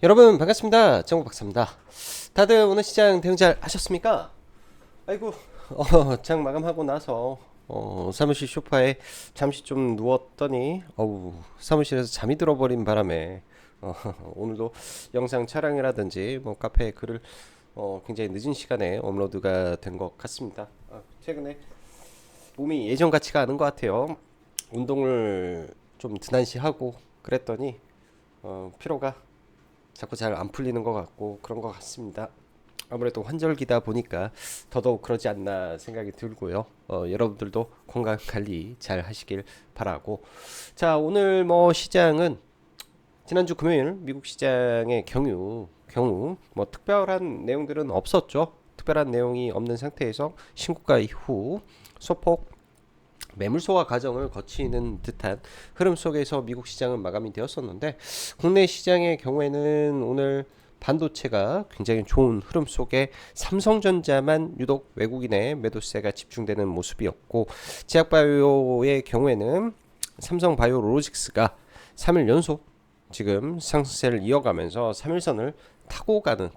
여러분 반갑습니다. 정국 박사입니다. 다들 오늘 시장 대응 잘 하셨습니까? 아이고, 장 마감하고 나서 사무실 소파에 잠시 좀 누웠더니 사무실에서 잠이 들어버린 바람에 어, 오늘도 영상 촬영이라든지 뭐 카페에 글을 굉장히 늦은 시간에 업로드가 된 것 같습니다. 최근에 몸이 예전 같지가 않은 것 같아요. 운동을 좀 드난시하고 그랬더니 피로가 자꾸 잘 안 풀리는 것 같고 그런 것 같습니다. 아무래도 환절기다 보니까 더더욱 그러지 않나 생각이 들고요. 여러분들도 건강 관리 잘 하시길 바라고. 자, 오늘 뭐 시장은 지난주 금요일 미국 시장의 경우 뭐 특별한 내용들은 없었죠. 특별한 내용이 없는 상태에서 신고가 이후 소폭 매물 소화 과정을 거치는 듯한 흐름 속에서 미국 시장은 마감이 되었었는데 국내 시장의 경우에는 오늘 반도체가 굉장히 좋은 흐름 속에 삼성전자만 유독 외국인의 매도세가 집중되는 모습이었고 제약바이오의 경우에는 삼성바이오로직스가 3일 연속 지금 상승세를 이어가면서 3일선을 타고 가는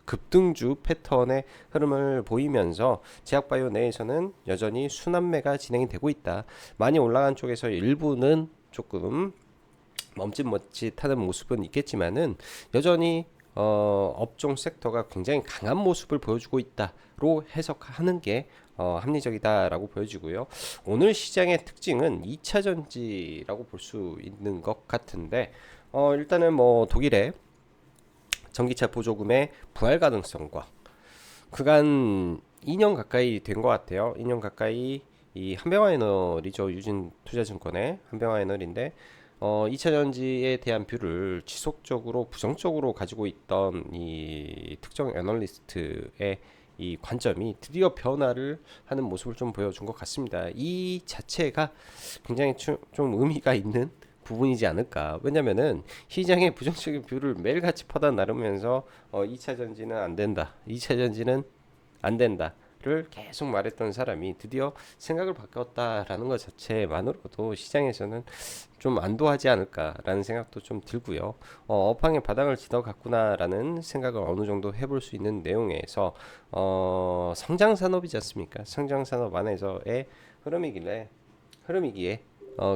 급등주 패턴의 흐름을 보이면서 제약바이오 내에서는 여전히 순환매가 진행이 되고 있다. 많이 올라간 쪽에서 일부는 조금 멈칫멈칫하는 모습은 있겠지만은 여전히 업종 섹터가 굉장히 강한 모습을 보여주고 있다로 해석하는 게 합리적이다라고 보여지고요. 오늘 시장의 특징은 2차 전지라고 볼 수 있는 것 같은데 일단은 뭐 독일의 전기차 보조금의 부활 가능성과 그간 2년 가까이 된 것 같아요. 2년 가까이 이 한병화에너리죠. 유진투자증권의 한병화에너리인데 2차 전지에 대한 뷰를 지속적으로 부정적으로 가지고 있던 이 특정 애널리스트의 이 관점이 드디어 변화를 하는 모습을 좀 보여준 것 같습니다. 이 자체가 굉장히 좀 의미가 있는 부분이지 않을까. 왜냐면은 시장의 부정적인 뷰를 매일같이 퍼다 나르면서 2차 전지는 안 된다. 2차 전지는 안 된다를 계속 말했던 사람이 드디어 생각을 바꿨다라는 것 자체만으로도 시장에서는 좀 안도하지 않을까라는 생각도 좀 들고요. 업황의 바닥을 지나갔구나라는 생각을 어느 정도 해볼 수 있는 내용에서 성장 산업이지 않습니까? 성장 산업 안에서의 흐름이길래 흐름이기에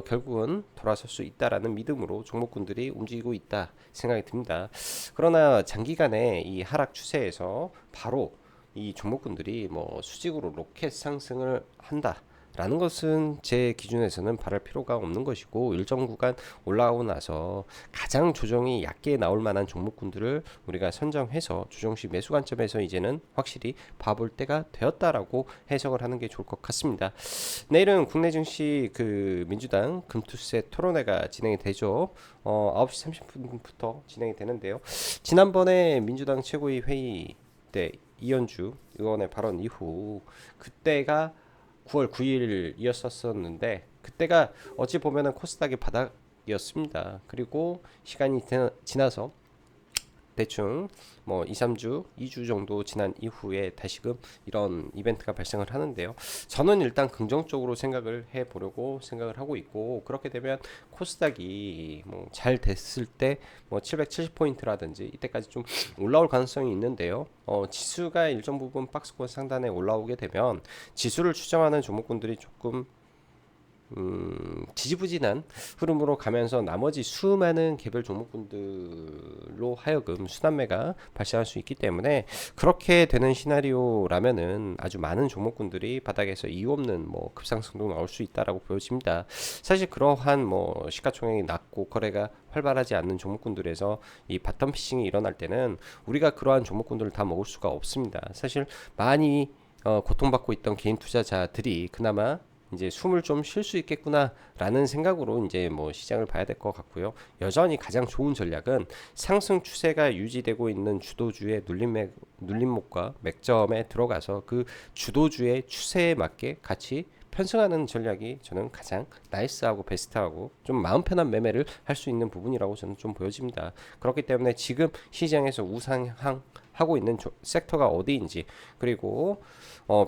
결국은 돌아설 수 있다라는 믿음으로 종목군들이 움직이고 있다 생각이 듭니다. 그러나 장기간의 이 하락 추세에서 바로 이 종목군들이 뭐 수직으로 로켓 상승을 한다. 라는 것은 제 기준에서는 바랄 필요가 없는 것이고 일정 구간 올라오고 나서 가장 조정이 얕게 나올 만한 종목군들을 우리가 선정해서 조정 시 매수 관점에서 이제는 확실히 봐볼 때가 되었다라고 해석을 하는 게 좋을 것 같습니다. 내일은 국내 증시 그 민주당 금투세 토론회가 진행이 되죠. 9시 30분부터 진행이 되는데요. 지난번에 민주당 최고위 회의 때 이현주 의원의 발언 이후 그때가 9월 9일이었었는데 그때가 어찌 보면은 코스닥의 바닥이었습니다. 그리고 시간이 지나서 대충 뭐 2, 3주, 2주 정도 지난 이후에 다시금 이런 이벤트가 발생을 하는데요. 저는 일단 긍정적으로 생각을 해 보려고 생각을 하고 있고 그렇게 되면 코스닥이 뭐 잘 됐을 때 뭐 770포인트라든지 이때까지 좀 올라올 가능성이 있는데요. 지수가 일정 부분 박스권 상단에 올라오게 되면 지수를 추정하는 종목군들이 조금 지지부진한 흐름으로 가면서 나머지 수많은 개별 종목군들로 하여금 순환매가 발생할 수 있기 때문에 그렇게 되는 시나리오라면은 아주 많은 종목군들이 바닥에서 이유 없는 뭐 급상승도 나올 수 있다라고 보여집니다. 사실 그러한 뭐 시가총액이 낮고 거래가 활발하지 않는 종목군들에서 이 바텀 피싱이 일어날 때는 우리가 그러한 종목군들을 다 먹을 수가 없습니다. 사실 많이 고통받고 있던 개인 투자자들이 그나마 이제 숨을 좀 쉴 수 있겠구나라는 생각으로 이제 뭐 시장을 봐야 될 것 같고요. 여전히 가장 좋은 전략은 상승 추세가 유지되고 있는 주도주의 눌림목과 맥점에 들어가서 그 주도주의 추세에 맞게 같이 편승하는 전략이 저는 가장 나이스하고 베스트하고 좀 마음 편한 매매를 할 수 있는 부분이라고 저는 좀 보여집니다. 그렇기 때문에 지금 시장에서 우상향 하고 있는 섹터가 어디인지 그리고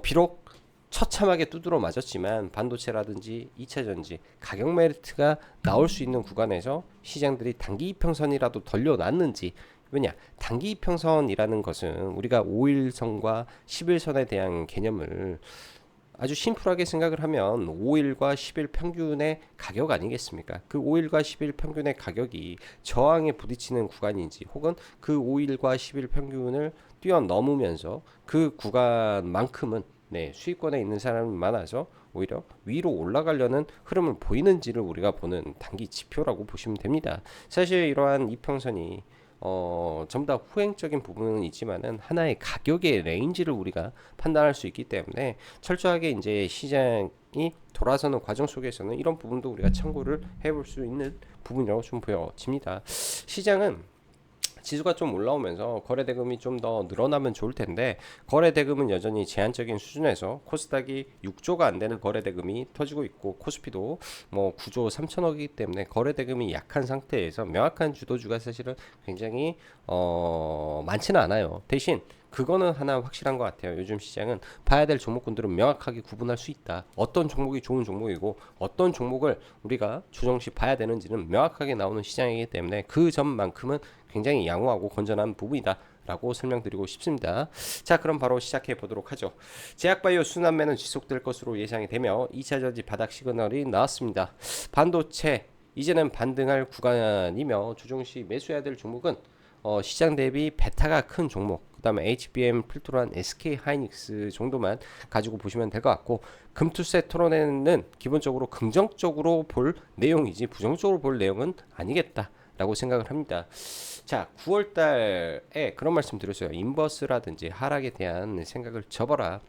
비록 처참하게 두드러 맞았지만 반도체라든지 2차전지 가격 메리트가 나올 수 있는 구간에서 시장들이 단기 이평선이라도 덜려놨는지. 왜냐, 단기 이평선이라는 것은 우리가 5일선과 10일선에 대한 개념을 아주 심플하게 생각을 하면 5일과 10일 평균의 가격 아니겠습니까? 그 5일과 10일 평균의 가격이 저항에 부딪히는 구간인지, 혹은 그 5일과 10일 평균을 뛰어넘으면서 그 구간만큼은 수익권에 있는 사람이 많아서 오히려 위로 올라가려는 흐름을 보이는지를 우리가 보는 단기 지표라고 보시면 됩니다. 사실 이러한 이평선이 전부 다 후행적인 부분은 있지만은 하나의 가격의 레인지를 우리가 판단할 수 있기 때문에 철저하게 이제 시장이 돌아서는 과정 속에서는 이런 부분도 우리가 참고를 해볼 수 있는 부분이라고 좀 보여집니다. 시장은 지수가 좀 올라오면서 거래 대금이 좀 더 늘어나면 좋을 텐데, 거래 대금은 여전히 제한적인 수준에서 코스닥이 6조가 안 되는 거래 대금이 터지고 있고, 코스피도 뭐 9조 3천억이기 때문에 거래 대금이 약한 상태에서 명확한 주도주가 사실은 굉장히 많지는 않아요. 대신 그거는 하나 확실한 것 같아요. 요즘 시장은 봐야 될 종목군들은 명확하게 구분할 수 있다. 어떤 종목이 좋은 종목이고 어떤 종목을 우리가 조정시 봐야 되는지는 명확하게 나오는 시장이기 때문에 그 점만큼은 굉장히 양호하고 건전한 부분이다 라고 설명드리고 싶습니다. 자, 그럼 바로 시작해 보도록 하죠. 제약바이오 순환매는 지속될 것으로 예상이 되며 2차전지 바닥 시그널이 나왔습니다. 반도체 이제는 반등할 구간이며 조정시 매수해야 될 종목은 시장 대비 베타가 큰 종목, 그 다음에 HBM 필두란 SK 하이닉스 정도만 가지고 보시면 될 것 같고, 금투세 토론회는 기본적으로 긍정적으로 볼 내용이지 부정적으로 볼 내용은 아니겠다 라고 생각을 합니다. 자, 9월달에 그런 말씀 드렸어요. 인버스라든지 하락에 대한 생각을 접어라.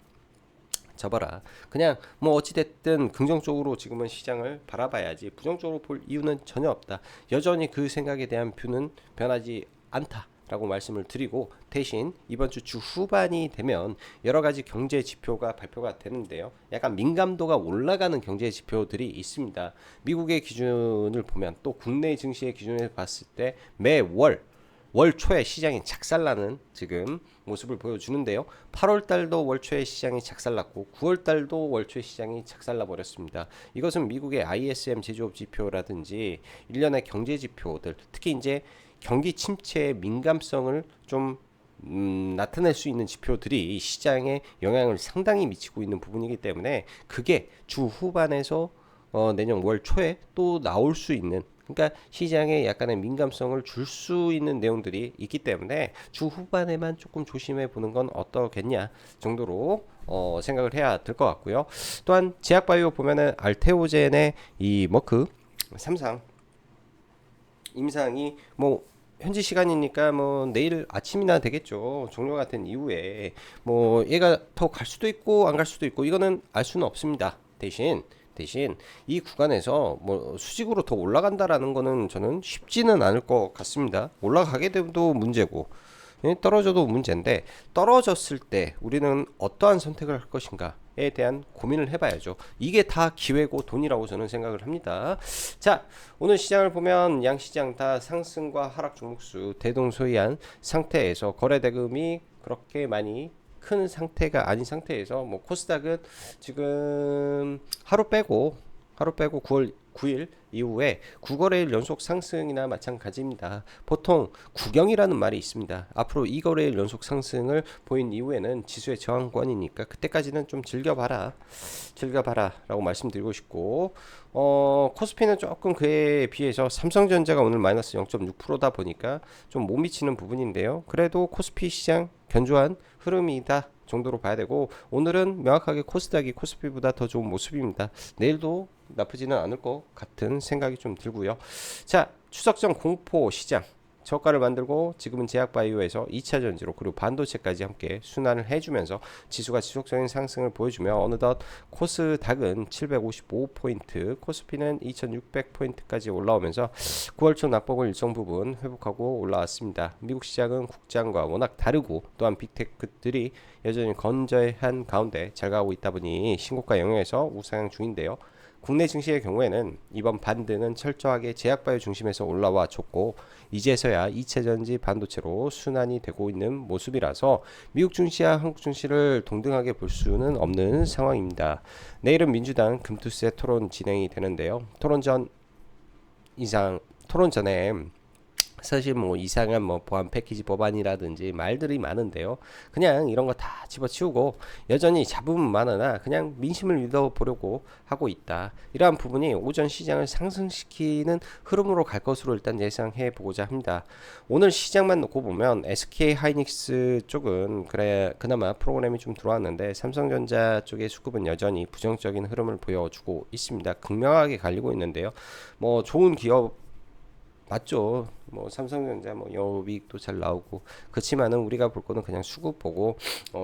그냥 뭐 어찌됐든 긍정적으로 지금은 시장을 바라봐야지 부정적으로 볼 이유는 전혀 없다. 여전히 그 생각에 대한 뷰는 변하지 않다 라고 말씀을 드리고, 대신 이번 주 후반이 되면 여러 가지 경제 지표가 발표가 되는데요. 약간 민감도가 올라가는 경제 지표들이 있습니다. 미국의 기준을 보면, 또 국내 증시의 기준을 봤을 때 매월 월 초에 시장이 작살나는 지금 모습을 보여주는데요. 8월 달도 월 초에 시장이 작살났고 9월 달도 월 초에 시장이 작살나 버렸습니다. 이것은 미국의 ISM 제조업 지표라든지 일련의 경제 지표들, 특히 이제 경기 침체의 민감성을 좀 나타낼 수 있는 지표들이 시장에 영향을 상당히 미치고 있는 부분이기 때문에, 그게 주 후반에서 내년 월 초에 또 나올 수 있는, 그러니까 시장에 약간의 민감성을 줄 수 있는 내용들이 있기 때문에 주 후반에만 조금 조심해 보는 건 어떠겠냐 정도로 생각을 해야 될 것 같고요. 또한 제약바이오 보면은 알테오젠의 이 머크 3상 임상이 뭐 현지 시간이니까 뭐 내일 아침이나 되겠죠. 종료가 된 이후에 뭐 얘가 더 갈 수도 있고 안 갈 수도 있고, 이거는 알 수는 없습니다. 대신 이 구간에서 뭐 수직으로 더 올라간다라는 거는 저는 쉽지는 않을 것 같습니다. 올라가게 돼도 문제고 떨어져도 문제인데, 떨어졌을 때 우리는 어떠한 선택을 할 것인가에 대한 고민을 해봐야죠. 이게 다 기회고 돈이라고 저는 생각을 합니다. 자, 오늘 시장을 보면 양시장 다 상승과 하락 종목수 대동소이한 상태에서 거래 대금이 그렇게 많이 큰 상태가 아닌 상태에서, 뭐 코스닥은 지금 하루 빼고 9월 9일 이후에 9거래일 연속 상승이나 마찬가지입니다. 보통 구경이라는 말이 있습니다. 앞으로 2거래일 연속 상승을 보인 이후에는 지수의 저항권이니까 그때까지는 좀 즐겨봐라 라고 말씀드리고 싶고, 코스피는 조금 그에 비해서 삼성전자가 오늘 마이너스 0.6%다 보니까 좀 못 미치는 부분인데요. 그래도 코스피 시장 견조한 흐름이다 정도로 봐야 되고, 오늘은 명확하게 코스닥이 코스피보다 더 좋은 모습입니다. 내일도 나쁘지는 않을 것 같은 생각이 좀 들고요. 자, 추석 전 공포 시장 저가를 만들고 지금은 제약바이오에서 2차전지로 그리고 반도체까지 함께 순환을 해주면서 지수가 지속적인 상승을 보여주며, 어느덧 코스닥은 755포인트, 코스피는 2600포인트까지 올라오면서 9월 초 낙폭을 일정 부분 회복하고 올라왔습니다. 미국 시장은 국장과 워낙 다르고, 또한 빅테크들이 여전히 건재한 가운데 잘 가고 있다 보니 신고가 영역에서 우상향 중인데요. 국내 증시의 경우에는 이번 반등은 철저하게 제약바이오 중심에서 올라와 줬고 이제서야 2차전지 반도체로 순환이 되고 있는 모습이라서 미국 증시와 한국 증시를 동등하게 볼 수는 없는 상황입니다. 내일은 민주당 금투세 토론 진행이 되는데요. 토론 전에 사실 뭐 이상한 뭐 보안 패키지 법안이라든지 말들이 많은데요. 그냥 이런 거 다 집어치우고 여전히 잡음은 많으나 그냥 민심을 믿어보려고 하고 있다. 이러한 부분이 오전 시장을 상승시키는 흐름으로 갈 것으로 일단 예상해 보고자 합니다. 오늘 시장만 놓고 보면 SK 하이닉스 쪽은 그래 그나마 프로그램이 좀 들어왔는데 삼성전자 쪽의 수급은 여전히 부정적인 흐름을 보여주고 있습니다. 극명하게 갈리고 있는데요. 뭐 좋은 기업 맞죠. 뭐 삼성전자 뭐 영업이익도 잘 나오고 그렇지만은 우리가 볼 거는 그냥 수급 보고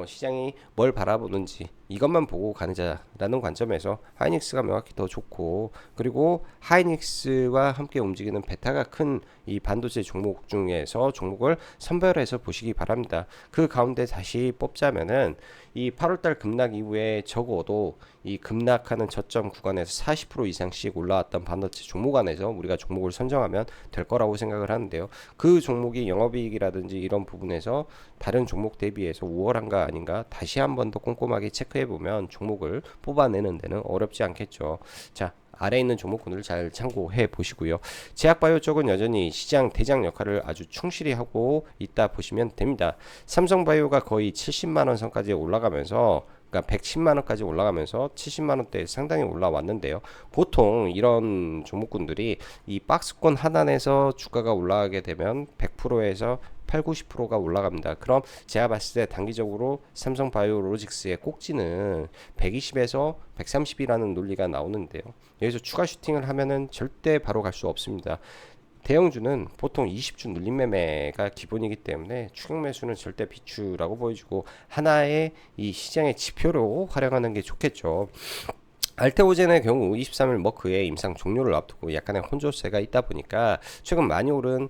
시장이 뭘 바라보는지 이것만 보고 가자라는 관점에서 하이닉스가 명확히 더 좋고 그리고 하이닉스와 함께 움직이는 베타가 큰 이 반도체 종목 중에서 종목을 선별해서 보시기 바랍니다. 그 가운데 다시 뽑자면은 이 8월달 급락 이후에 적어도 이 급락하는 저점 구간에서 40% 이상씩 올라왔던 반도체 종목 안에서 우리가 종목을 선정하면 될 거라고 생각을 하는데요. 그 종목이 영업이익이라든지 이런 부분에서 다른 종목 대비해서 우월한가 아닌가 다시 한 번 더 꼼꼼하게 체크해 보면 종목을 뽑아내는 데는 어렵지 않겠죠. 자, 아래 있는 종목군을 잘 참고해 보시고요. 제약바이오 쪽은 여전히 시장 대장 역할을 아주 충실히 하고 있다 보시면 됩니다. 삼성바이오가 거의 70만원 선까지 올라가면서 그러니까 110만원까지 올라가면서 70만원대에 상당히 올라왔는데요. 보통 이런 종목군들이 이 박스권 하단에서 주가가 올라가게 되면 100%에서 8, 90%가 올라갑니다. 그럼 제가 봤을 때 단기적으로 삼성바이오로직스의 꼭지는 120에서 130이라는 논리가 나오는데요. 여기서 추가 슈팅을 하면은 절대 바로 갈 수 없습니다. 대형주는 보통 20주 눌림 매매가 기본이기 때문에 추격 매수는 절대 비추라고 보여주고 하나의 이 시장의 지표로 활용하는 게 좋겠죠. 알테오젠의 경우 23일 머크의 임상 종료를 앞두고 약간의 혼조세가 있다 보니까 최근 많이 오른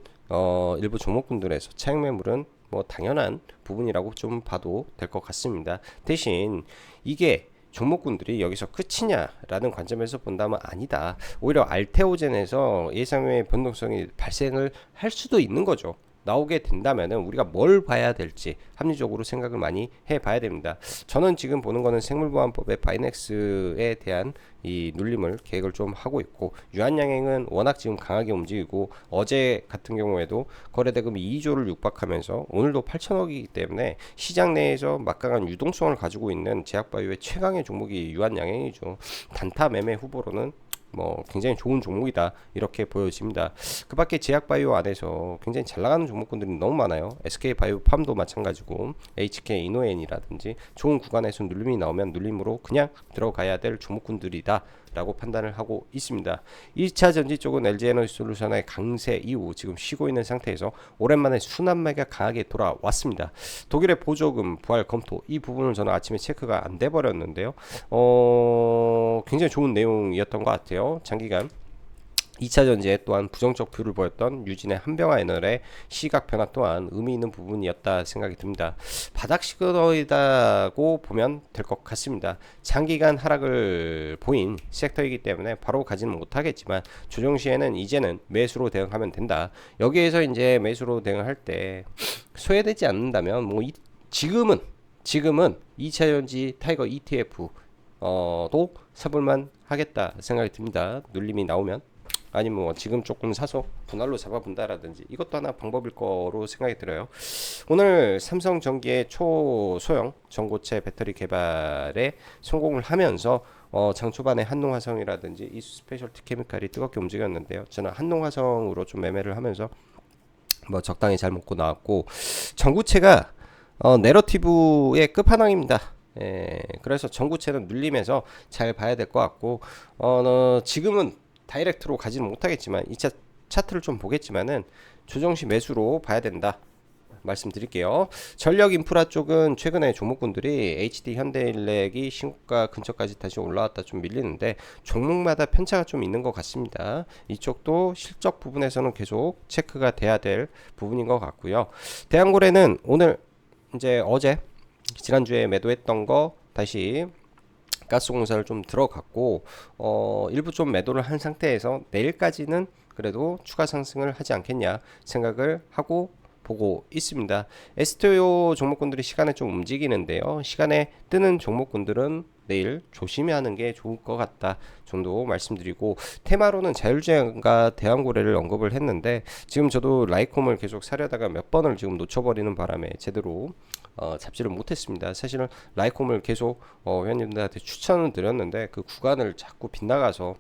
일부 종목군들에서 차익 매물은 뭐 당연한 부분이라고 좀 봐도 될 것 같습니다. 대신 이게 종목군들이 여기서 끝이냐라는 관점에서 본다면 아니다. 오히려 알테오젠에서 예상외의 변동성이 발생을 할 수도 있는 거죠. 나오게 된다면은 우리가 뭘 봐야 될지 합리적으로 생각을 많이 해봐야 됩니다. 저는 지금 보는 거는 생물보안법의 바이넥스에 대한 이 눌림을 계획을 좀 하고 있고 유한양행은 워낙 지금 강하게 움직이고 어제 같은 경우에도 거래대금이 2조를 육박하면서 오늘도 8천억이기 때문에 시장 내에서 막강한 유동성을 가지고 있는 제약바이오의 최강의 종목이 유한양행이죠. 단타 매매 후보로는 뭐 굉장히 좋은 종목이다 이렇게 보여집니다. 그 밖에 제약바이오 안에서 굉장히 잘 나가는 종목군들이 너무 많아요. SK바이오팜도 마찬가지고 HK 이노엔이라든지 좋은 구간에서 눌림이 나오면 눌림으로 그냥 들어가야 될 종목군들이다 라고 판단을 하고 있습니다. 2차 전지 쪽은 LG에너지솔루션의 강세 이후 지금 쉬고 있는 상태에서 오랜만에 순환매가 강하게 돌아왔습니다. 독일의 보조금 부활 검토 이 부분을 저는 아침에 체크가 안 돼 버렸는데요. 굉장히 좋은 내용이었던 것 같아요. 장기간 2차 전지에 또한 부정적 뷰를 보였던 유진의 한병화에너의 시각 변화 또한 의미 있는 부분이었다 생각이 듭니다. 바닥 시그널이라고 보면 될 것 같습니다. 장기간 하락을 보인 섹터이기 때문에 바로 가지는 못하겠지만 조정 시에는 이제는 매수로 대응하면 된다. 여기에서 이제 매수로 대응할 때 소외되지 않는다면 뭐 지금은 2차 전지 타이거 ETF 도 사볼만 하겠다 생각이 듭니다. 눌림이 나오면 아니면 뭐 지금 조금 사서 분할로 잡아본다라든지 이것도 하나 방법일 거로 생각이 들어요. 오늘 삼성전기의 초소형 전고체 배터리 개발에 성공을 하면서 장 초반에 한농화성이라든지 이수 스페셜티 케미칼이 뜨겁게 움직였는데요. 저는 한농화성으로 좀 매매를 하면서 뭐 적당히 잘 먹고 나왔고 전구체가 내러티브의 끝판왕입니다. 그래서 전구체는 눌림에서 잘 봐야 될 것 같고 지금은 다이렉트로 가지는 못하겠지만 2차 차트를 좀 보겠지만은 조정시 매수로 봐야 된다 말씀드릴게요. 전력 인프라 쪽은 최근에 종목군들이 HD 현대일렉이 신고가 근처까지 다시 올라왔다 좀 밀리는데 종목마다 편차가 좀 있는 것 같습니다. 이쪽도 실적 부분에서는 계속 체크가 돼야 될 부분인 것 같고요. 대한고래는 오늘 이제 어제 지난주에 매도했던 거 다시 가스공사를 좀 들어갔고 일부 좀 매도를 한 상태에서 내일까지는 그래도 추가 상승을 하지 않겠냐 생각을 하고 보고 있습니다. 에스토요 종목군들이 시간에 좀 움직이는데요. 시간에 뜨는 종목군들은 내일 조심하는 게 좋을 것 같다 정도 말씀드리고, 테마로는 자율주행과 대왕고래를 언급을 했는데 지금 저도 라이콤을 계속 사려다가 몇 번을 지금 놓쳐버리는 바람에 제대로 잡지를 못했습니다. 사실은 라이콤을 계속 회원님들한테 추천을 드렸는데 그 구간을 자꾸 빗나가서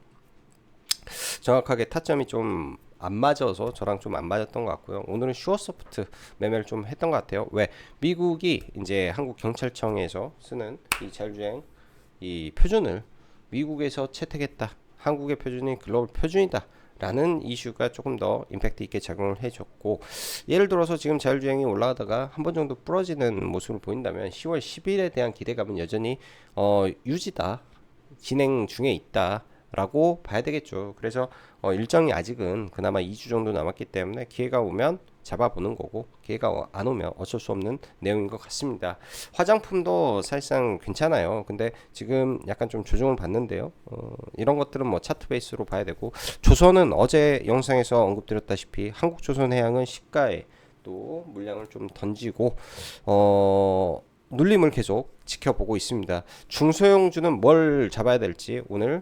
정확하게 타점이 좀 안 맞아서 저랑 좀 안 맞았던 것 같고요. 오늘은 슈어소프트 매매를 좀 했던 것 같아요. 왜? 미국이 이제 한국 경찰청에서 쓰는 이 자율주행 이 표준을 미국에서 채택했다. 한국의 표준이 글로벌 표준이다. 라는 이슈가 조금 더 임팩트 있게 작용을 해줬고, 예를 들어서 지금 자율주행이 올라가다가 한 번 정도 부러지는 모습을 보인다면 10월 10일에 대한 기대감은 여전히 유지다, 진행 중에 있다 라고 봐야 되겠죠. 그래서 일정이 아직은 그나마 2주 정도 남았기 때문에 기회가 오면 잡아보는 거고, 기회가 안 오면 어쩔 수 없는 내용인 것 같습니다. 화장품도 사실상 괜찮아요. 근데 지금 약간 좀 조정을 받는데요. 이런 것들은 뭐 차트 베이스로 봐야 되고, 조선은 어제 영상에서 언급드렸다시피 한국조선해양은 시가에 또 물량을 좀 던지고 눌림을 계속 지켜보고 있습니다. 중소형주는 뭘 잡아야 될지 오늘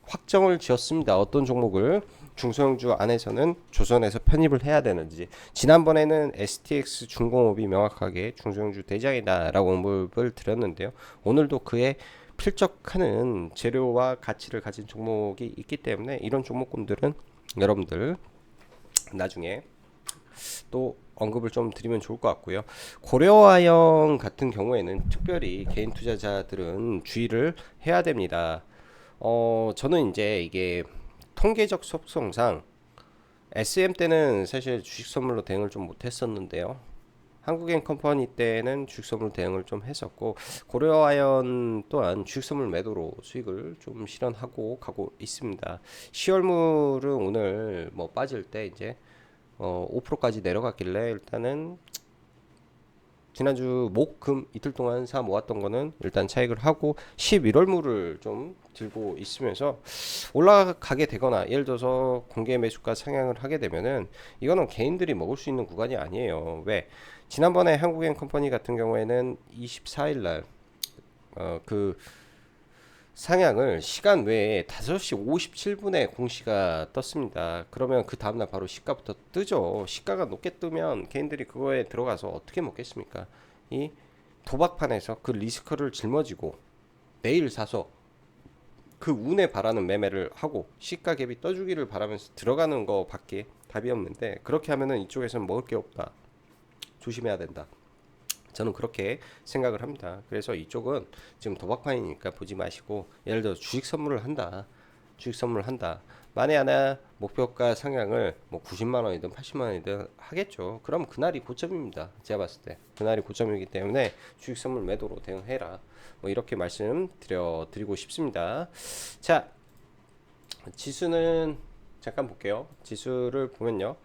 확정을 지었습니다. 어떤 종목을 중소형주 안에서는 조선에서 편입을 해야 되는지. 지난번에는 STX 중공업이 명확하게 중소형주 대장이다 라고 언급을 드렸는데요. 오늘도 그에 필적하는 재료와 가치를 가진 종목이 있기 때문에 이런 종목군들은 여러분들 나중에 또 언급을 좀 드리면 좋을 것 같고요. 고려아연 같은 경우에는 특별히 개인 투자자들은 주의를 해야 됩니다. 저는 이제 이게 통계적 속성상 SM 때는 사실 주식 선물로 대응을 좀 못했었는데요. 한국엔컴퍼니 때는 주식 선물 대응을 좀 했었고, 고려아연 또한 주식 선물 매도로 수익을 좀 실현하고 가고 있습니다. 시월물은 오늘 뭐 빠질 때 이제 5%까지 내려갔길래 일단은 지난주 목, 금 이틀 동안 사 모았던 거는 일단 차익을 하고 11월물을 좀 들고 있으면서 올라가게 되거나, 예를 들어서 공개 매수가 상향을 하게 되면은 이거는 개인들이 먹을 수 있는 구간이 아니에요. 왜? 지난번에 한국엔컴퍼니 같은 경우에는 24일 날그 상향을 시간 외에 5시 57분에 공시가 떴습니다. 그러면 그 다음날 바로 시가부터 뜨죠. 시가가 높게 뜨면 개인들이 그거에 들어가서 어떻게 먹겠습니까? 이 도박판에서 그 리스크를 짊어지고 내일 사서 그 운에 바라는 매매를 하고 시가 갭이 떠주기를 바라면서 들어가는 거밖에 답이 없는데, 그렇게 하면은 이쪽에서는 먹을 게 없다, 조심해야 된다, 저는 그렇게 생각을 합니다. 그래서 이쪽은 지금 도박판이니까 보지 마시고, 예를 들어 주식 선물을 한다. 주식 선물을 한다. 만에 하나 목표가 상향을 뭐 90만 원이든 80만 원이든 하겠죠. 그럼 그날이 고점입니다. 제가 봤을 때 그날이 고점이기 때문에 주식 선물 매도로 대응해라. 뭐 이렇게 말씀드리고 싶습니다. 자, 지수는 잠깐 볼게요. 지수를 보면요.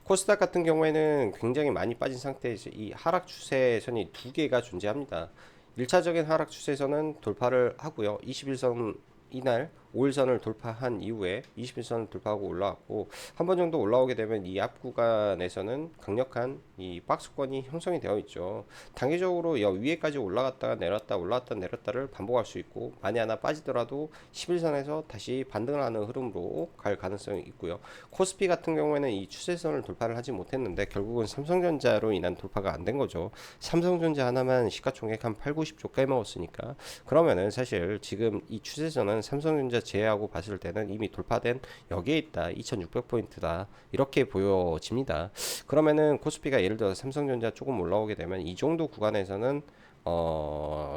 코스닥 같은 경우에는 굉장히 많이 빠진 상태에서 이 하락 추세선이 두 개가 존재합니다. 1차적인 하락 추세선은 돌파를 하고요. 21선 이날 5일선을 돌파한 이후에 21선을 돌파하고 올라왔고, 한 번 정도 올라오게 되면 이 앞 구간에서는 강력한 이 박스권이 형성이 되어 있죠. 단기적으로 위에까지 올라갔다가 내렸다 올라갔다 내렸다를 반복할 수 있고, 만에 하나 빠지더라도 11선에서 다시 반등을 하는 흐름으로 갈 가능성이 있고요. 코스피 같은 경우에는 이 추세선을 돌파를 하지 못했는데 결국은 삼성전자로 인한 돌파가 안 된 거죠. 삼성전자 하나만 시가총액 한 8, 90조 깨먹었으니까, 그러면은 사실 지금 이 추세선은 삼성전자 제외하고 봤을 때는 이미 돌파된 여기에 있다, 2600포인트다, 이렇게 보여집니다. 그러면은 코스피가 예를 들어 삼성전자 조금 올라오게 되면 이 정도 구간에서는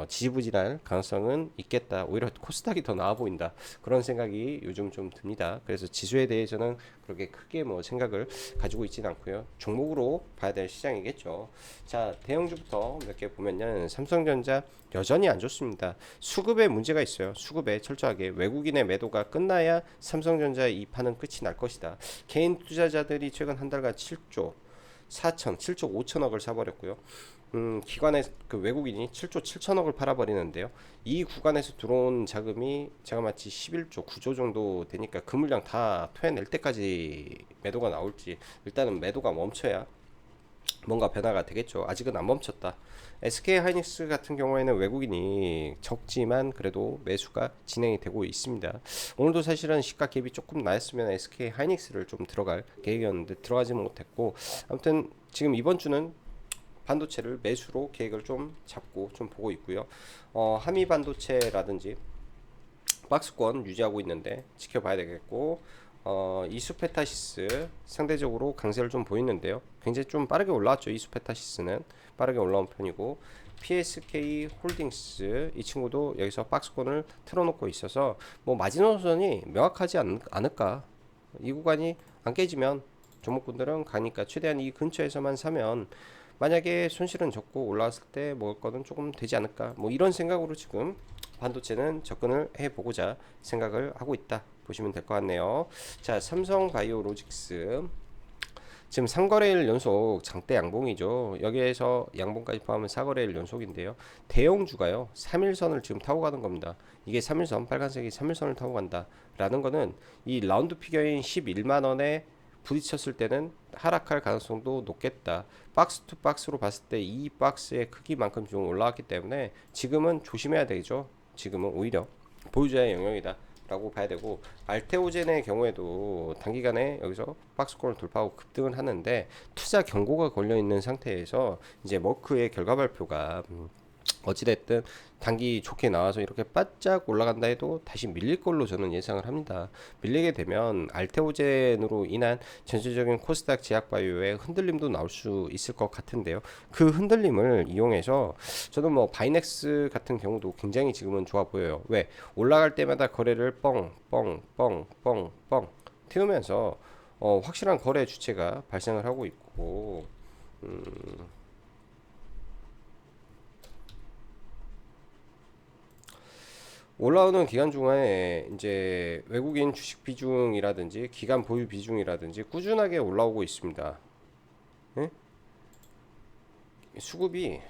지지부진할 가능성은 있겠다. 오히려 코스닥이 더 나아 보인다. 그런 생각이 요즘 좀 듭니다. 그래서 지수에 대해서는 그렇게 크게 뭐 생각을 가지고 있지는 않고요. 종목으로 봐야 될 시장이겠죠. 자, 대형주부터 몇 개 보면요. 삼성전자 여전히 안 좋습니다. 수급에 문제가 있어요. 수급에 철저하게 외국인의 매도가 끝나야 삼성전자 이 판은 끝이 날 것이다. 개인 투자자들이 최근 한 달간 7조 7조 5천억을 사버렸고요. 기관의 그 외국인이 7조 7천억을 팔아버리는데요. 이 구간에서 들어온 자금이 제가 마치 11조 9조 정도 되니까 그 물량 다 토해낼 때까지 매도가 나올지, 일단은 매도가 멈춰야 뭔가 변화가 되겠죠. 아직은 안 멈췄다. SK 하이닉스 같은 경우에는 외국인이 적지만 그래도 매수가 진행이 되고 있습니다. 오늘도 사실은 시가 갭이 조금 나였으면 SK 하이닉스를 좀 들어갈 계획이었는데 들어가지 못했고, 아무튼 지금 이번 주는 반도체를 매수로 계획을 좀 잡고 좀 보고 있고요. 한미 반도체라든지 박스권 유지하고 있는데 지켜봐야 되겠고, 이수페타시스 상대적으로 강세를 좀 보이는데요. 굉장히 좀 빠르게 올라왔죠. 이수페타시스는 빠르게 올라온 편이고, PSK 홀딩스 이 친구도 여기서 박스권을 틀어놓고 있어서 뭐 마지노선이 명확하지 않을까. 이 구간이 안 깨지면 종목군들은 가니까 최대한 이 근처에서만 사면 만약에 손실은 적고 올라왔을 때 먹을 거는 조금 되지 않을까, 뭐 이런 생각으로 지금 반도체는 접근을 해보고자 생각을 하고 있다 보시면 될 것 같네요. 자, 삼성바이오로직스 지금 3거래일 연속 장대 양봉이죠. 여기에서 양봉까지 포함하면 4거래일 연속인데요. 대형주가요 3일선을 지금 타고 가는 겁니다. 이게 3일선, 빨간색이 3일선을 타고 간다 라는 거는 이 라운드 피겨인 11만원에 부딪혔을 때는 하락할 가능성도 높겠다. 박스 투 박스로 봤을 때 이 박스의 크기만큼 좀 올라왔기 때문에 지금은 조심해야 되죠. 지금은 오히려 보유자의 영역이다 라고 봐야 되고, 알테오젠의 경우에도 단기간에 여기서 박스권을 돌파하고 급등을 하는데 투자 경고가 걸려 있는 상태에서 이제 머크의 결과 발표가 어찌됐든 단기 좋게 나와서 이렇게 바짝 올라간다 해도 다시 밀릴 걸로 저는 예상을 합니다. 밀리게 되면 알테오젠으로 인한 전체적인 코스닥 제약바이오의 흔들림도 나올 수 있을 것 같은데요. 그 흔들림을 이용해서 저는 뭐 바이넥스 같은 경우도 굉장히 지금은 좋아 보여요. 왜? 올라갈 때마다 거래를 뻥 튀우면서 확실한 거래 주체가 발생을 하고 있고, 올라오는 기간 중에 이제 외국인 주식 비중이라든지 기간 보유 비중이라든지 꾸준하게 올라오고 있습니다. 예? 수급이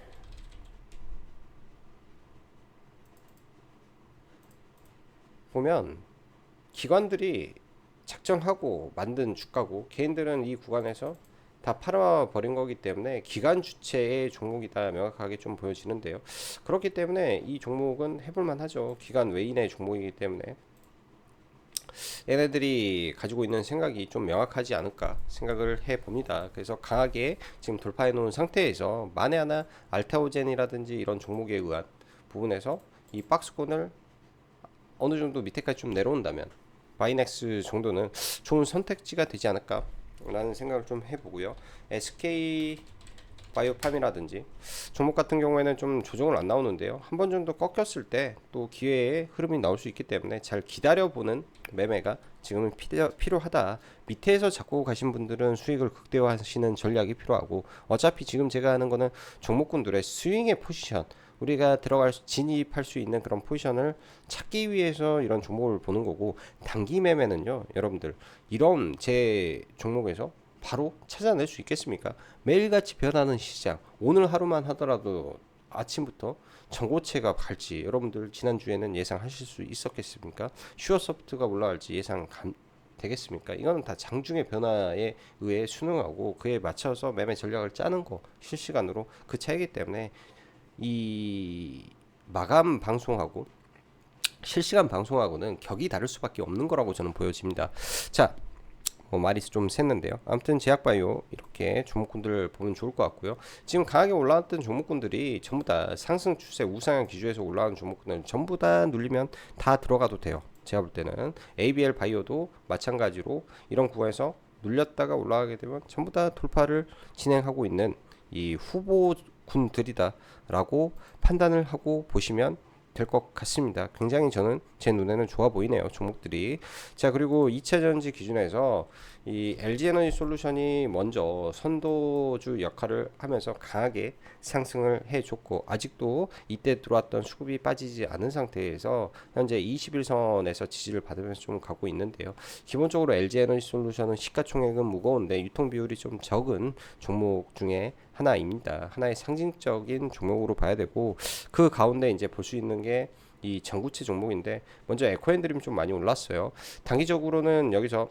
보면 기관들이 작정하고 만든 주가고 개인들은 이 구간에서 다 팔아버린 거기 때문에 기관 주체의 종목이다 명확하게 좀 보여지는데요. 그렇기 때문에 이 종목은 해볼만 하죠. 기관 외인의 종목이기 때문에 얘네들이 가지고 있는 생각이 좀 명확하지 않을까 생각을 해봅니다. 그래서 강하게 지금 돌파해 놓은 상태에서 만에 하나 알타오젠이라든지 이런 종목에 의한 부분에서 이 박스권을 어느 정도 밑에까지 좀 내려온다면 바이넥스 정도는 좋은 선택지가 되지 않을까 라는 생각을 좀 해보고요. SK 바이오팜이라든지 종목 같은 경우에는 좀 조정을 안 나오는데요. 한 번 정도 꺾였을 때 또 기회의 흐름이 나올 수 있기 때문에 잘 기다려보는 매매가 지금은 필요하다. 밑에서 잡고 가신 분들은 수익을 극대화하시는 전략이 필요하고, 어차피 지금 제가 하는 거는 종목군들의 스윙의 포지션, 우리가 진입할 수 있는 그런 포지션을 찾기 위해서 이런 종목을 보는 거고, 단기 매매는요 여러분들 이런 제 종목에서 바로 찾아낼 수 있겠습니까? 매일같이 변하는 시장, 오늘 하루만 하더라도 아침부터 전고체가 갈지 여러분들 지난주에는 예상하실 수 있었겠습니까? 슈어소프트가 올라갈지 되겠습니까? 이거는 다 장중의 변화에 의해 순응하고 그에 맞춰서 매매 전략을 짜는 거, 실시간으로 그 차이기 때문에 이 마감 방송하고 실시간 방송하고는 격이 다를 수밖에 없는 거라고 저는 보여집니다. 자, 말이 좀 샜는데요. 아무튼 제약바이오 이렇게 종목군들 보면 좋을 것 같고요. 지금 강하게 올라왔던 종목군들이 전부 다 상승 추세 우상향 기조에서 올라오는 종목군들 전부 다 눌리면 다 들어가도 돼요. 제가 볼 때는 ABL 바이오도 마찬가지로 이런 구간에서 눌렸다가 올라가게 되면 전부 다 돌파를 진행하고 있는 이 후보군들이다 라고 판단을 하고 보시면 될 것 같습니다. 굉장히 저는 제 눈에는 좋아 보이네요, 종목들이. 자, 그리고 2차전지 기준에서 이 LG에너지 솔루션이 먼저 선도주 역할을 하면서 강하게 상승을 해줬고, 아직도 이때 들어왔던 수급이 빠지지 않은 상태에서 현재 21선에서 지지를 받으면서 좀 가고 있는데요. 기본적으로 LG에너지 솔루션은 시가총액은 무거운데 유통 비율이 좀 적은 종목 중에 하나입니다. 하나의 상징적인 종목으로 봐야 되고, 그 가운데 이제 볼 수 있는 게 이 전구체 종목인데, 먼저 에코앤드림 좀 많이 올랐어요. 단기적으로는 여기서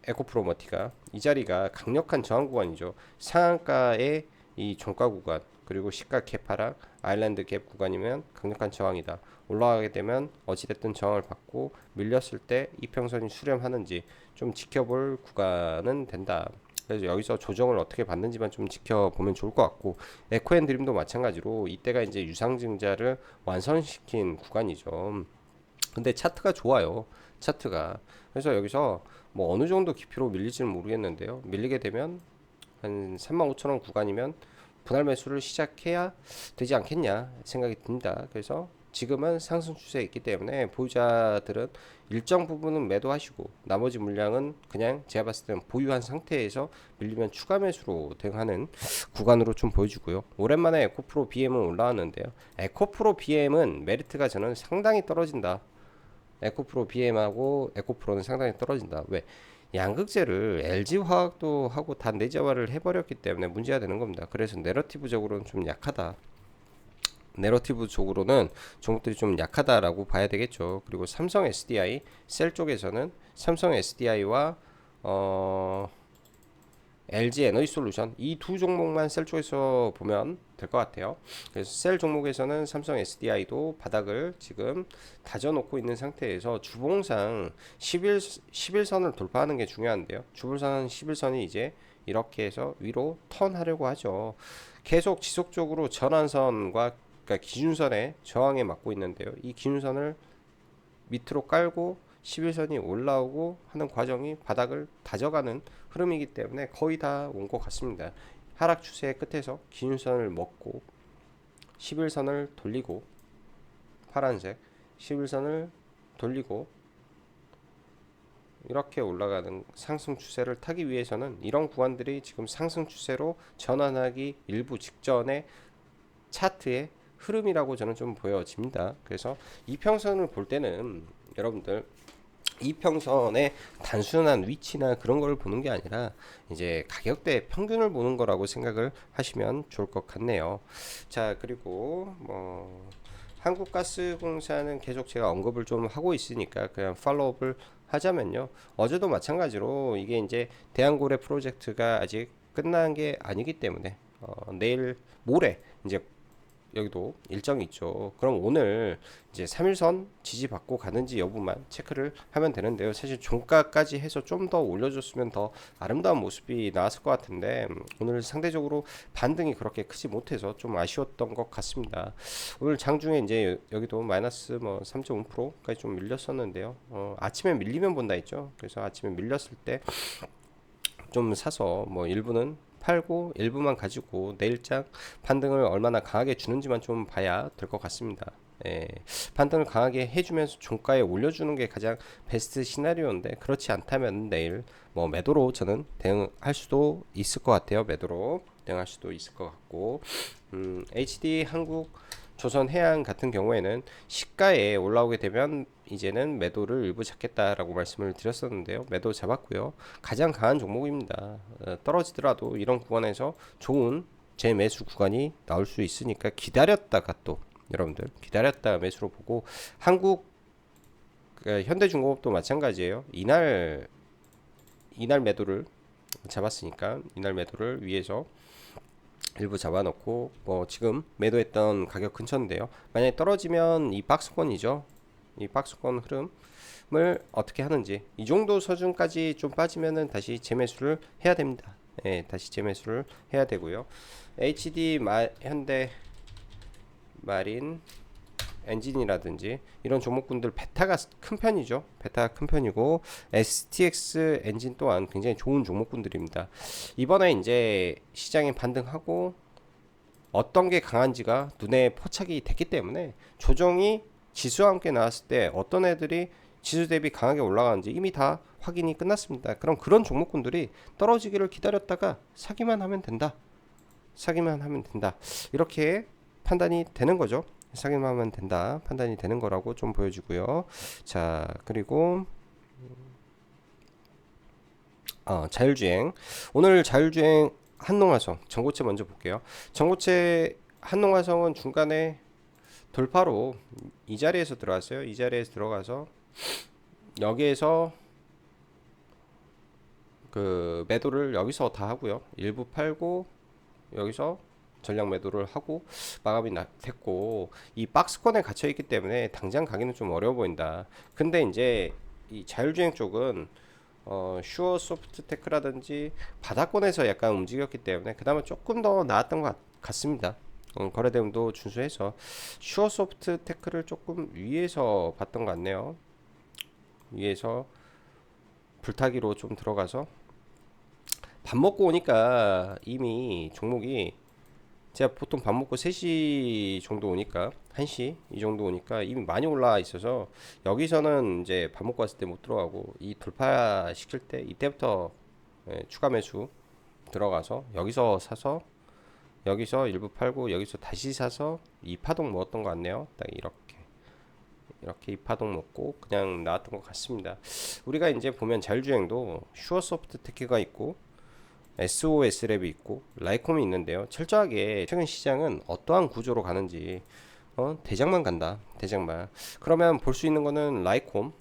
에코프로머티가 이 자리가 강력한 저항 구간이죠. 상한가의 이 종가 구간, 그리고 시가 갭하락, 아일랜드 갭 구간이면 강력한 저항이다. 올라가게 되면 어찌됐든 저항을 받고 밀렸을 때 이평선이 수렴하는지 좀 지켜볼 구간은 된다. 그래서 여기서 조정을 어떻게 받는지만 좀 지켜보면 좋을 것 같고, 에코앤드림도 마찬가지로 이때가 이제 유상증자를 완성시킨 구간이죠. 근데 차트가 좋아요. 차트가. 그래서 여기서 뭐 어느 정도 깊이로 밀릴지는 모르겠는데요. 밀리게 되면 한 35,000원 구간이면 분할 매수를 시작해야 되지 않겠냐 생각이 듭니다. 그래서 지금은 상승 추세에 있기 때문에 보유자들은 일정 부분은 매도하시고 나머지 물량은 그냥 제가 봤을 때는 보유한 상태에서 밀리면 추가 매수로 대응하는 구간으로 좀 보여주고요. 오랜만에 에코프로 BM은 올라왔는데요. 에코프로 BM은 메리트가 저는 상당히 떨어진다. 에코프로 BM하고 에코프로는 상당히 떨어진다. 왜? 양극재를 LG화학도 하고 다 내재화를 해버렸기 때문에 문제가 되는 겁니다. 그래서 내러티브적으로는 좀 약하다. 내러티브 쪽으로는 종목들이 좀 약하다라고 봐야 되겠죠. 그리고 삼성 SDI 셀 쪽에서는 삼성 SDI와 LG 에너지 솔루션 이 두 종목만 셀 쪽에서 보면 될 것 같아요. 그래서 셀 종목에서는 삼성 SDI도 바닥을 지금 다져놓고 있는 상태에서 주봉상 11선을 돌파하는 게 중요한데요. 주봉상 11선이 이제 이렇게 해서 위로 턴하려고 하죠. 계속 지속적으로 전환선과 그러니까 기준선에 저항에 맞고 있는데요. 이 기준선을 밑으로 깔고 11선이 올라오고 하는 과정이 바닥을 다져가는 흐름이기 때문에 거의 다 온 것 같습니다. 하락 추세의 끝에서 기준선을 먹고 11선을 돌리고 파란색 11선을 돌리고 이렇게 올라가는 상승 추세를 타기 위해서는 이런 구간들이 지금 상승 추세로 전환하기 일부 직전에 차트의 흐름이라고 저는 좀 보여집니다. 그래서 이평선을 볼 때는 여러분들 이평선의 단순한 위치나 그런 걸 보는 게 아니라 이제 가격대 평균을 보는 거라고 생각을 하시면 좋을 것 같네요. 자, 그리고 뭐 한국가스공사는 계속 제가 언급을 좀 하고 있으니까 그냥 팔로우업을 하자면요. 어제도 마찬가지로 이게 이제 대한고래 프로젝트가 아직 끝난 게 아니기 때문에 내일 모레 이제 여기도 일정이 있죠. 그럼 오늘 이제 3일선 지지받고 가는지 여부만 체크를 하면 되는데요. 사실 종가까지 해서 좀 더 올려줬으면 더 아름다운 모습이 나왔을 것 같은데 오늘 상대적으로 반등이 그렇게 크지 못해서 좀 아쉬웠던 것 같습니다. 오늘 장중에 이제 여기도 마이너스 뭐 3.5%까지 좀 밀렸었는데요. 아침에 밀리면 본다 했죠. 그래서 아침에 밀렸을 때 좀 사서 뭐 일부는 팔고 일부만 가지고 내일장 반등을 얼마나 강하게 주는지만 좀 봐야 될 것 같습니다. 예, 반등을 강하게 해주면서 종가에 올려주는 게 가장 베스트 시나리오인데 그렇지 않다면 내일 뭐 매도로 저는 대응할 수도 있을 것 같아요. 매도로 대응할 수도 있을 것 같고 HD 한국 조선해양 같은 경우에는 시가에 올라오게 되면 이제는 매도를 일부 잡겠다라고 말씀을 드렸었는데요. 매도 잡았고요. 가장 강한 종목입니다. 떨어지더라도 이런 구간에서 좋은 재매수 구간이 나올 수 있으니까 기다렸다가 또 여러분들 기다렸다가 매수로 보고 한국 현대중공업도 마찬가지예요. 이날 매도를 잡았으니까 이날 매도를 위해서 일부 잡아놓고 뭐 지금 매도했던 가격 근처인데요. 만약에 떨어지면 이 박스권이죠. 이 박스권 흐름을 어떻게 하는지 이 정도 수준까지 좀 빠지면은 다시 재매수를 해야 됩니다. 예, 다시 재매수를 해야 되고요. 현대 마린 엔진이라든지 이런 종목군들 베타가 큰 편이죠. 베타가 큰 편이고 STX 엔진 또한 굉장히 좋은 종목군들입니다. 이번에 이제 시장이 반등하고 어떤 게 강한지가 눈에 포착이 됐기 때문에 조정이 지수와 함께 나왔을 때 어떤 애들이 지수 대비 강하게 올라가는지 이미 다 확인이 끝났습니다. 그럼 그런 종목군들이 떨어지기를 기다렸다가 사기만 하면 된다. 사기만 하면 된다. 이렇게 판단이 되는 거죠. 사기만 하면 된다. 판단이 되는 거라고 좀 보여지고요. 자, 그리고 자율주행. 오늘 자율주행 한농화성 전고체 먼저 볼게요. 전고체 한농화성은 중간에 돌파로 이 자리에서 들어왔어요. 이 자리에서 들어가서 여기에서 그 매도를 여기서 다 하고요. 일부 팔고 여기서 전량 매도를 하고 마감이 됐고, 이 박스권에 갇혀 있기 때문에 당장 가기는 좀 어려워 보인다. 근데 이제 이 자율주행 쪽은 슈어 소프트테크라든지 바닥권에서 약간 움직였기 때문에 그다음에 조금 더 나았던 것 같습니다. 거래 대응도 준수해서 슈어 소프트테크를 조금 위에서 봤던 것 같네요. 위에서 불타기로 좀 들어가서 밥 먹고 오니까 이미 종목이, 제가 보통 밥 먹고 3시 정도 오니까 1시 이 정도 오니까 이미 많이 올라와 있어서 여기서는 이제 밥 먹고 왔을 때 못 들어가고, 이 돌파 시킬 때 이때부터 추가 매수 들어가서 여기서 사서 여기서 일부 팔고 여기서 다시 사서 이 파동 먹었던 것 같네요. 딱 이렇게 이 파동 먹고 그냥 나왔던 것 같습니다. 우리가 이제 보면 자율주행도 슈어소프트 테크가 있고 SOS랩이 있고 라이콤이 있는데요. 철저하게 최근 시장은 어떠한 구조로 가는지 대장만 간다. 대장만. 그러면 볼 수 있는 거는 라이콤,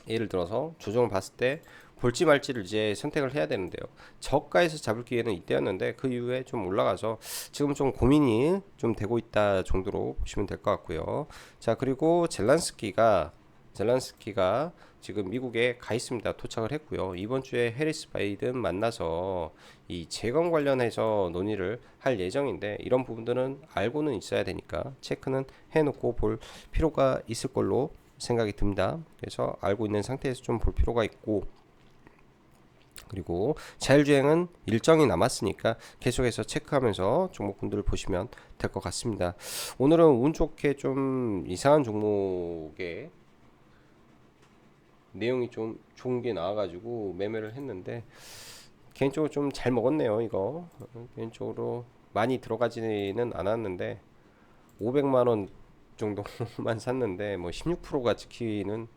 예를 들어서 조정을 봤을 때 볼지 말지를 이제 선택을 해야 되는데요. 저가에서 잡을 기회는 이때였는데 그 이후에 좀 올라가서 지금 좀 고민이 좀 되고 있다 정도로 보시면 될 것 같고요. 자, 그리고 젤란스키가 지금 미국에 가 있습니다. 도착을 했고요. 이번 주에 해리스 바이든 만나서 이 재건 관련해서 논의를 할 예정인데, 이런 부분들은 알고는 있어야 되니까 체크는 해놓고 볼 필요가 있을 걸로 생각이 듭니다. 그래서 알고 있는 상태에서 좀 볼 필요가 있고, 그리고 자율주행은 일정이 남았으니까 계속해서 체크하면서 종목분들을 보시면 될 것 같습니다. 오늘은 운 좋게 좀 이상한 종목에 내용이 좀 좋은 게 나와가지고 매매를 했는데, 개인적으로 좀 잘 먹었네요. 이거 개인적으로 많이 들어가지는 않았는데 500만원 정도만 샀는데 뭐 16%가 찍히는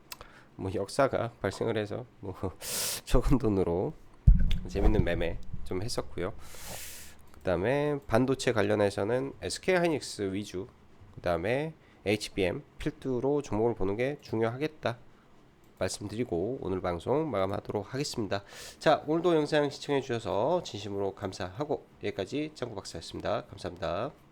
뭐 역사가 발생을 해서 뭐 적은 돈으로 재밌는 매매 좀 했었고요. 그 다음에 반도체 관련해서는 SK하이닉스 위주, 그 다음에 HBM 필두로 종목을 보는 게 중요하겠다 말씀드리고 오늘 방송 마감하도록 하겠습니다. 자, 오늘도 영상 시청해 주셔서 진심으로 감사하고, 여기까지 짱구 박사였습니다. 감사합니다.